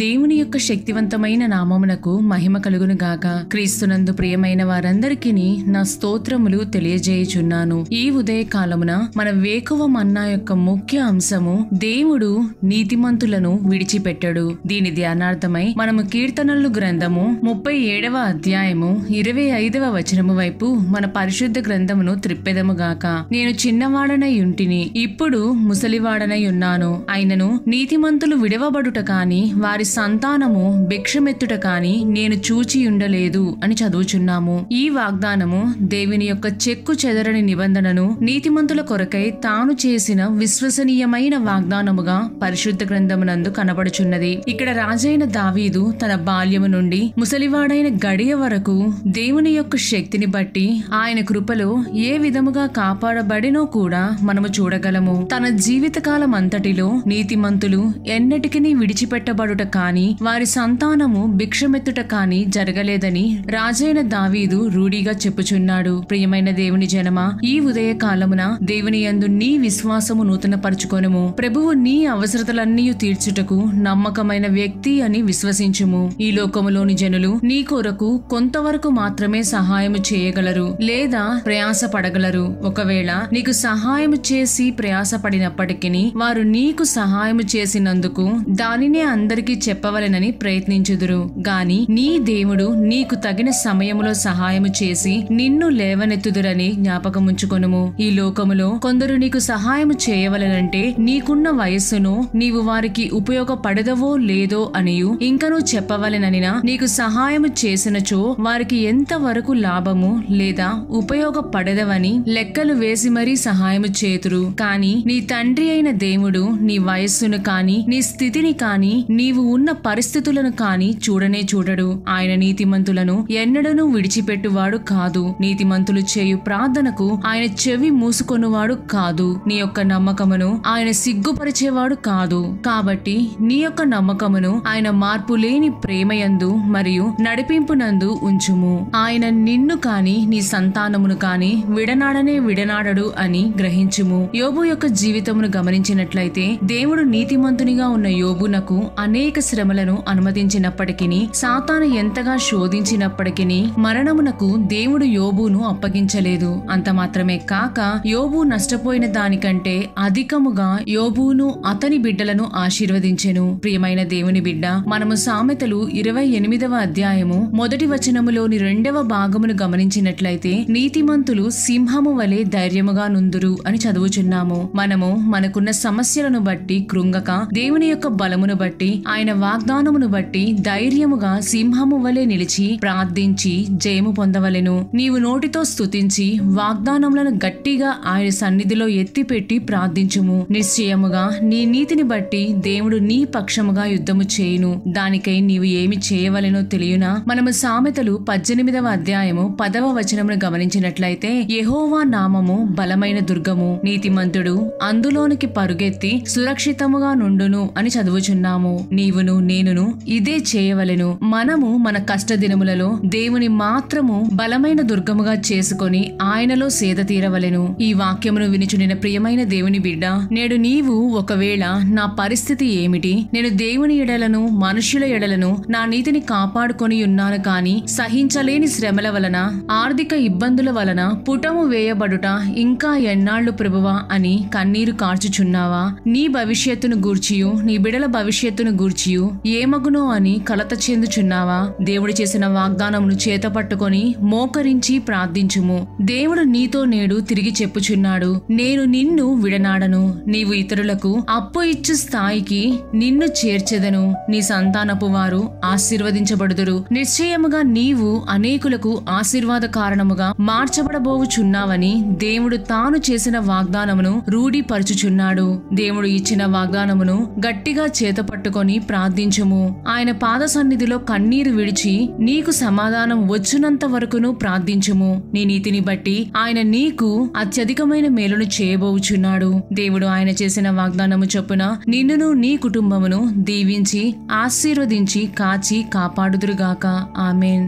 దేవుని యొక్క శక్తివంతమైన నామమునకు మహిమ కలుగును గాక. క్రీస్తునందు ప్రియమైన వారందరికీ నా స్తోత్రములు తెలియజేయుచున్నాను. ఈ ఉదయ కాలమున మన వేకువ మన్నా యొక్క ముఖ్య అంశము దేవుడు నీతిమంతులను విడిచిపెట్టడు. దీని ధ్యానార్థమై మనము కీర్తనలు గ్రంథము 37వ అధ్యాయము 25వ వచనము వైపు మన పరిశుద్ధ గ్రంథమును త్రిప్పెదము గాక. నేను చిన్నవాడనై ఉంటిని, ఇప్పుడు ముసలివాడనై ఉన్నాను. అయినను నీతిమంతులు విడవబడుట కాని వారి సంతానము భిక్షమెత్తుట కాని నేను చూచి ఉండలేదు అని చదువుచున్నాము. ఈ వాగ్దానము దేవుని యొక్క చెక్కు చెదరని నిబంధనను నీతిమంతుల కొరకై తాను చేసిన విశ్వసనీయమైన వాగ్దానముగా పరిశుద్ధ గ్రంథమునందు కనబడుచున్నది. ఇక్కడ రాజైన దావీదు తన బాల్యము నుండి ముసలివాడైన గడియ వరకు దేవుని యొక్క శక్తిని బట్టి ఆయన కృపలో ఏ విధముగా కాపాడబడినో కూడా మనము చూడగలము. తన జీవితకాలం అంతటిలో నీతిమంతులు ఎన్నటికీ విడిచిపెట్టబడుట కాని వారి సంతానము భిక్షమెత్తుట కాని జరగలేదని రాజైన దావీదు రూఢిగా చెప్పుచున్నాడు. ప్రియమైన దేవుని జనమా, ఈ ఉదయ కాలమున దేవుని యందు నీ విశ్వాసము నూతన పరుచుకొనుము. ప్రభువు నీ అవసరతలన్నీ తీర్చుటకు నమ్మకమైన వ్యక్తి అని విశ్వసించుము. ఈ లోకములోని జనులు నీ కొరకు కొంతవరకు మాత్రమే సహాయము చేయగలరు లేదా ప్రయాస పడగలరు. ఒకవేళ నీకు సహాయము చేసి ప్రయాసపడినప్పటికీ వారు నీకు సహాయము చేసినందుకు దానినే అందరికీ చెప్పవలెనని ప్రయత్నించుదురు. గాని నీ దేవుడు నీకు తగిన సమయములో సహాయము చేసి నిన్ను లేవనెత్తుదురని జ్ఞాపకముంచుకొనుము. ఈ లోకములో కొందరు నీకు సహాయము చేయవలెనంటే నీకున్న వయస్సును నీవు వారికి ఉపయోగపడదవో లేదో అనియు ఇంకనూ చెప్పవలెననినా నీకు సహాయము చేసినచో వారికి ఎంత వరకు లాభము లేదా ఉపయోగపడదవని లెక్కలు వేసి మరీ సహాయము చేతురు. కాని నీ తండ్రి అయిన దేవుడు నీ వయస్సును కాని నీ స్థితిని కాని నీవు ఉన్న పరిస్థితులను కాని చూడనే చూడడు. ఆయన నీతిమంతులను ఎన్నడనూ విడిచిపెట్టువాడు కాదు. నీతిమంతులు చేయు ప్రార్థనకు ఆయన చెవి మూసుకొనువాడు కాదు. నీ యొక్క నమ్మకమును ఆయన సిగ్గుపరిచేవాడు కాదు. కాబట్టి నీ యొక్క నమ్మకమును ఆయన మార్పు లేని ప్రేమయందు మరియు నడిపింపునందు ఉంచుము. ఆయన నిన్ను కాని నీ సంతానమును కాని విడనాడడు అని గ్రహించుము. యోబు యొక్క జీవితమును గమనించినట్లయితే దేవుడు నీతిమంతునిగా ఉన్న యోబునకు అనేక శ్రమలను అనుమతించినప్పటికీ సాతాను ఎంతగా శోధించినప్పటికీ మరణమునకు దేవుడు యోబును అప్పగించలేదు. అంత మాత్రమే కాక యోబు నష్టపోయిన దానికంటే అధికముగా యోబును అతని బిడ్డలను ఆశీర్వదించెను. ప్రియమైన దేవుని బిడ్డ, మనము సామెతలు 28వ అధ్యాయము 1వ వచనములోని 2వ భాగమును గమనించినట్లయితే నీతిమంతులు సింహము వలె ధైర్యముగా నుందురు అని చదువుచున్నాము. మనము మనకున్న సమస్యలను బట్టి కృంగక దేవుని యొక్క బలమును బట్టి ఆయన వాగ్దానమును బట్టి ధైర్యముగా సింహము వలె నిలిచి ప్రార్థించి జయము పొందవలెను. నీవు నోటితో స్తుతించి వాగ్దానములను గట్టిగా ఆయన సన్నిధిలో ఎత్తిపెట్టి ప్రార్థించుము. నిశ్చయముగా నీ నీతిని బట్టి దేవుడు నీ పక్షముగా యుద్ధము చేయును. దానికై నీవు ఏమి చేయవలెనో తెలియనా? మనము సామెతలు 18వ అధ్యాయము 10వ వచనమును గమనించినట్లయితే యెహోవా నామము బలమైన దుర్గము, నీతిమంతుడు అందులోనికి పరుగెత్తి సురక్షితముగా నుండును అని చదువుచున్నాము. నీవును నేనును ఇదే చేయవలెను. మనము మన కష్ట దినములలో దేవుని మాత్రము బలమైన దుర్గముగా చేసుకొని ఆయనలో సేద తీరవలెను. ఈ వాక్యమును వినుచునిన ప్రియమైన దేవుని బిడ్డ, నేడు నీవు ఒకవేళ నా పరిస్థితి ఏమిటి, నేను దేవుని ఎడలను మనుష్యుల ఎడలను నా నీతిని కాపాడుకొని ఉన్నాను కాని సహించలేని శ్రమల వలన ఆర్థిక ఇబ్బందుల వలన పుటము వేయబడుట ఇంకా ఎన్నాళ్లు ప్రభువా అని కన్నీరు కార్చుచున్నావా? నీ భవిష్యత్తును గూర్చియు నీ బిడల భవిష్యత్తును గూర్చియు ఏమగునో అని కలత చెందుచున్నావా? దేవుడు చేసిన వాగ్దానమును చేతపట్టుకొని మోకరించి ప్రార్థించుము. దేవుడు నీతో నేడు తిరిగి చెప్పుచున్నాడు, నేను నిన్ను విడనాడను. నీవు ఇతరులకు అప్పు ఇచ్చు స్థాయికి నిన్ను చేర్చెదను. నీ సంతానపు వారు ఆశీర్వదించబడుదురు. నిశ్చయముగా నీవు అనేకులకు ఆశీర్వాద కారణముగా మార్చబడబోవుచున్నావని దేవుడు తాను చేసిన వాగ్దానమును రూఢిపరచుచున్నాడు. దేవుడు ఇచ్చిన వాగ్దానమును గట్టిగా చేతపట్టుకొని ప్రార్థించుము. ఆయన పాద సన్నిధిలో కన్నీరు విడిచి నీకు సమాధానం వచ్చునంత వరకును ప్రార్థించుము. నీ నీతిని బట్టి ఆయన నీకు అత్యధికమైన మేలును చేయబోచున్నాడు. దేవుడు ఆయన చేసిన వాగ్దానము చొప్పున నిన్నును నీ కుటుంబమును దీవించి ఆశీర్వదించి కాచి కాపాడుదురుగాక. ఆమేన్.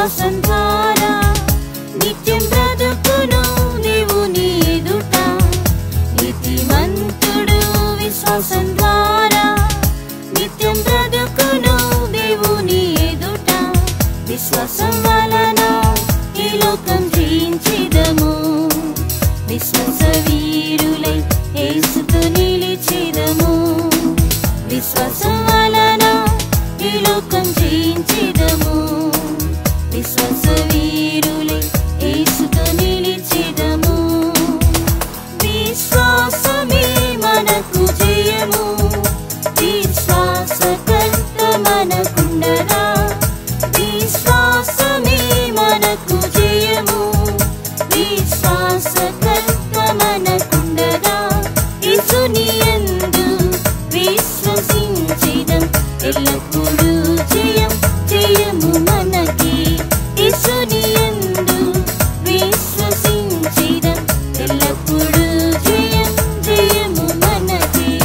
విశ్వాసం ద్వారా నిత్యం బ్రతుకును దేవుని ఎదుట. నీతిమంతుడు విశ్వాసం ద్వారా నిత్యం బ్రతుకును దేవుని ఎదుట. విశ్వాసం వలన ఈ లోకం జయించెదము. విశ్వాస వీరులై యేసుతో నిలిచెదము. విశ్వాసం వలన ఈ లోకం జయించెదము. విశ్వాస వీరులై యేసుతో నిలిచెదము. విశ్వాసమే మనకు జయము. విశ్వాసకర్త మనకుండగా. విశ్వాసమే మనకు జయము. విశ్వాసకర్త మనకుండగా. యేసుని యందు విశ్వసించెదం. ఎల్లప్పుడూ జయం జయము మనకి. యేసుని యందు విశ్వసించెదం. ఎల్లప్పుడూ జయం జయము మనకి.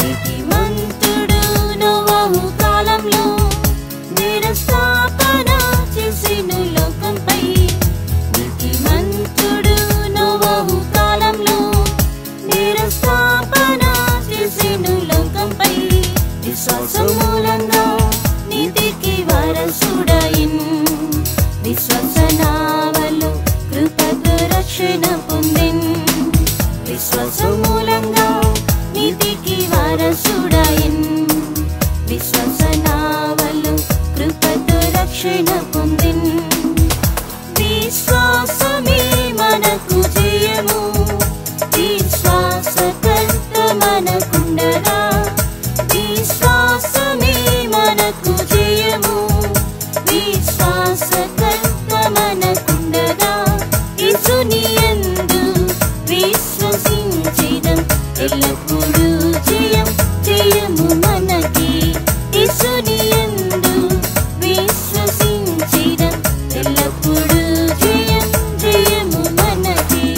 నీతిమంతుడు నోవహు కాలంలో నిరస్థాపన చేసెను లోకంపై. నీతిమంతుడు నోవహు కాలంలో నిరస్థాపన చేసెను లోకంపై. విశ్వాసం మూలంగా నీతికి వారసుడాయిన్. విశ్వాస నావలో కృపతో రక్షణ పొందెన్. విశ్వాసం మూలంగా నీతికి వారసుడాయిన్. విశ్వాస నావలో కృపతో రక్షణ పొందెన్. విశ్వాసమే మనకు జయము. విశ్వాసకర్త మనకుండగా. విశ్వాసమే మనకు జయము. విశ్వాసకర్త మనకుండగా. యేసుని యందు విశ్వసించెదం. ఎల్లప్పుడూ జయం జయము మనకి. యేసుని యందు విశ్వసించెదం. ఎల్లప్పుడూ జయం జయము మనకి.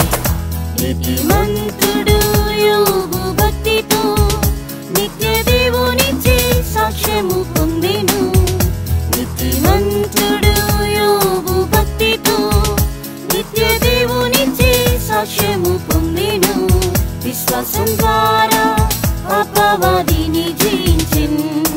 నీతిమంతుడు యోబు భక్తితో నిత్య దేవునిచే సాక్ష్యము పొందెను. నీతిమంతుడు యోబు భక్తితో నిత్య దేవునిచే సాక్ష్యము పొందెను. విశ్వాసం ద్వారా అపవాదిని జయించెను.